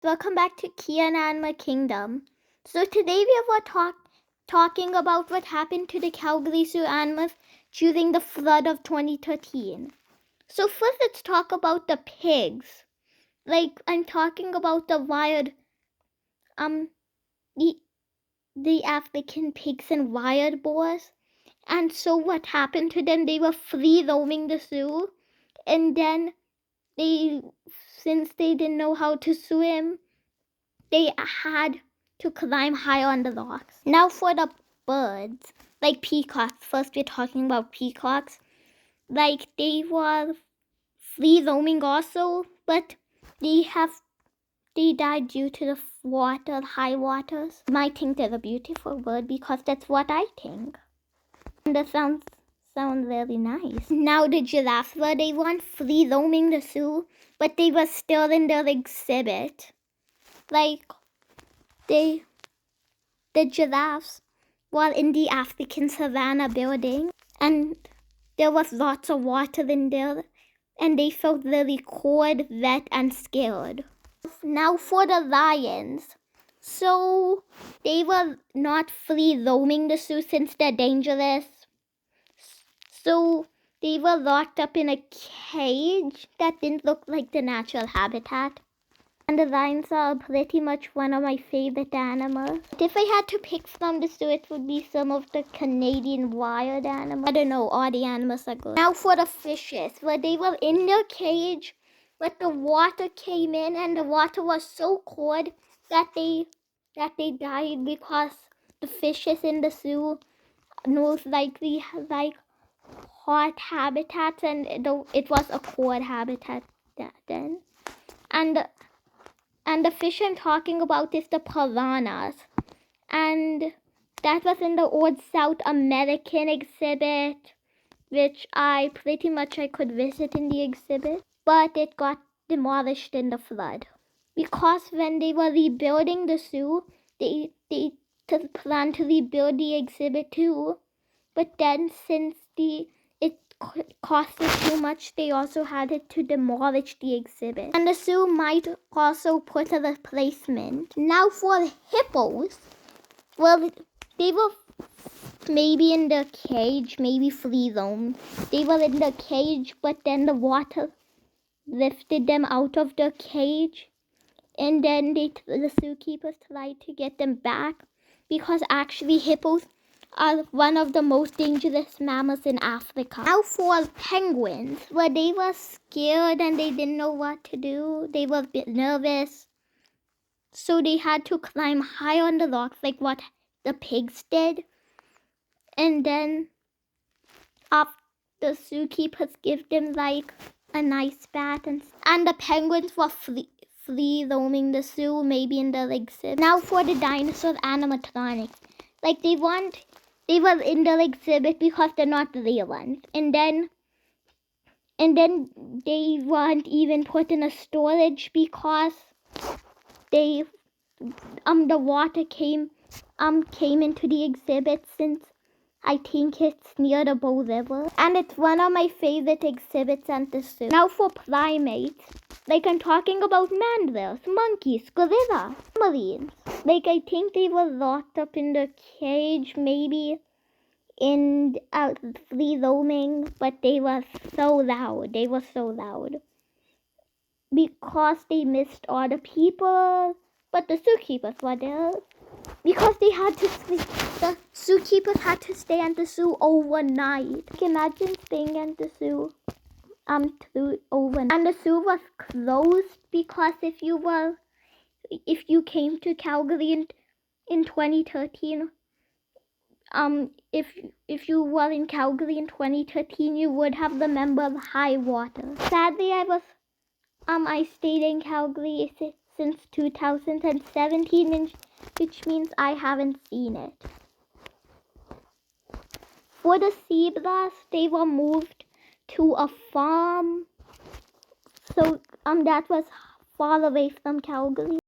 Welcome back to Kia and Anima Kingdom. So today we were talking about what happened to the Calgary Zoo animals during the flood of 2013. So first let's talk about the pigs. I'm talking about the wild the African pigs and wild boars. And so what happened to them? They were free roaming the zoo, and then since they didn't know how to swim, they had to climb high on the rocks. Now for the birds, like peacocks. First we're talking about peacocks. They were free roaming also, but they died due to the high waters. You might think they're a beautiful bird because that's what I think. And that sounds really nice. Now the giraffes they weren't free roaming the zoo, but they were still in their exhibit. The giraffes were in the African savanna building, and there was lots of water in there, and they felt really cold, wet, and scared. Now for the lions. So they were not free roaming the zoo since they're dangerous. So they were locked up in a cage that didn't look like the natural habitat. And the lions are pretty much one of my favorite animals. But if I had to pick from the zoo, it would be some of the Canadian wild animals. I don't know, all the animals are good. Now for the fishes, where they were in their cage, but the water came in and the water was so cold that they died because the fishes in the zoo most likely like hot habitats, and it was a cold habitat then. And the fish I'm talking about is the piranhas. And that was in the old South American exhibit, which I could visit in the exhibit. But it got demolished in the flood. Because when they were rebuilding the zoo, they planned to rebuild the exhibit too. But then since it costed too much, they also had to demolish the exhibit. And the zoo might also put a replacement. Now for hippos, well, they were maybe in the cage, maybe free roam. They were in the cage, but then the water lifted them out of the cage. And then the zookeepers tried to get them back, because actually hippos are one of the most dangerous mammals in Africa. Now for penguins, where they were scared and they didn't know what to do. They were a bit nervous. So they had to climb high on the rocks like what the pigs did. And then the zookeepers give them like a nice bath. And the penguins were free roaming the zoo, maybe in the exhibit. Now for the dinosaur animatronics. They were in the exhibit because they're not the real ones. And then they weren't even put in a storage because the water came into the exhibit, since I think it's near the Bow River. And it's one of my favorite exhibits at the zoo. Now for primates. I'm talking about mandrills, monkeys, gorillas, marines. I think they were locked up in the cage, maybe in free roaming, but they were so loud. Because they missed all the people, but the zookeepers were there. Because they had to sleep. The zookeepers had to stay at the zoo overnight. Imagine staying at the zoo overnight. And the zoo was closed because if you came to Calgary in 2013, if you were in Calgary in 2013, you would have remembered high water. Sadly, I stayed in Calgary since 2017, which means I haven't seen it. For the zebras, they were moved to a farm, so that was far away from Calgary.